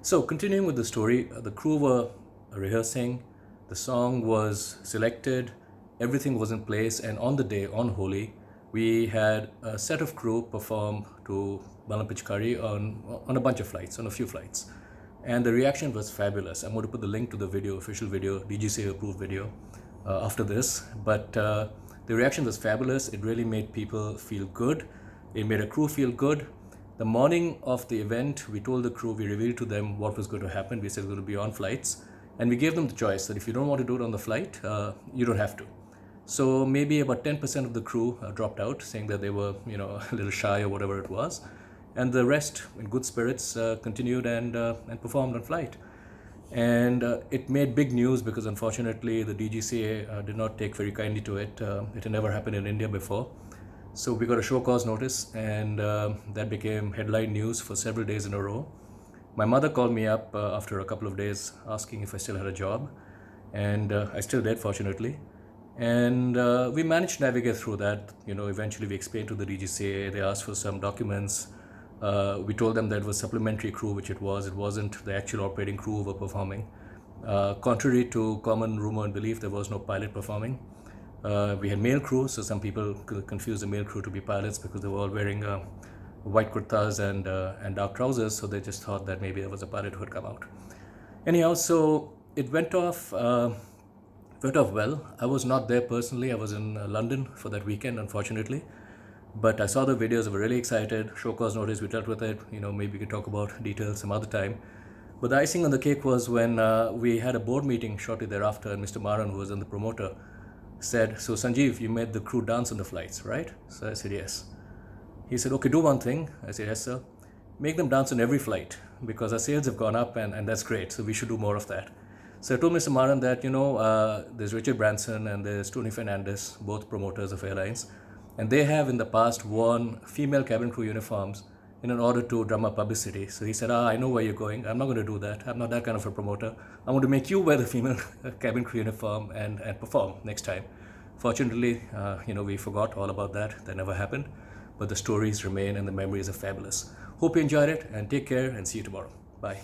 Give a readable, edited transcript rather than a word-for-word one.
So continuing with the story, the crew were rehearsing, the song was selected, everything was in place, and on the day, on Holi, we had a set of crew perform to Balam Pichkari on a bunch of flights, on a few flights. And the reaction was fabulous. I'm going to put the link to the video, official video, DGCA approved video after this. But the reaction was fabulous. It really made people feel good. It made a crew feel good. The morning of the event, we told the crew, we revealed to them what was going to happen. We said it was going to be on flights. And we gave them the choice that if you don't want to do it on the flight, you don't have to. So maybe about 10% of the crew dropped out, saying that they were, a little shy or whatever it was. And the rest, in good spirits, continued and performed on flight. And it made big news because unfortunately the DGCA did not take very kindly to it. It had never happened in India before. So we got a show cause notice, and that became headline news for several days in a row. My mother called me up after a couple of days asking if I still had a job, and I still did, fortunately. And we managed to navigate through that. Eventually we explained to the DGCA, they asked for some documents. We told them that it was supplementary crew, which it was. It wasn't the actual operating crew who were performing. Contrary to common rumor and belief, there was no pilot performing. We had male crew, so some people could confuse the male crew to be pilots because they were all wearing white kurtas and dark trousers, so they just thought that maybe there was a pilot who had come out. Anyhow, so it went off well. I was not there personally. I was in London for that weekend, unfortunately. But I saw the videos, I was really excited. Show cause notice, we dealt with it. Maybe we could talk about details some other time. But the icing on the cake was when we had a board meeting shortly thereafter, and Mr. Maran, who was then the promoter, said, "So Sanjiv, you made the crew dance on the flights, right?" So I said, "Yes." He said, "Okay, do one thing." I said, "Yes, sir." "Make them dance on every flight because our sales have gone up and that's great. So we should do more of that." So I told Mr. Maran that, there's Richard Branson and there's Tony Fernandez, both promoters of airlines. And they have in the past worn female cabin crew uniforms in order to drum up publicity. So he said, I know where you're going. I'm not going to do that. I'm not that kind of a promoter. I want to make you wear the female cabin crew uniform and perform next time. Fortunately, we forgot all about that. That never happened. But the stories remain and the memories are fabulous. Hope you enjoyed it, and take care and see you tomorrow. Bye.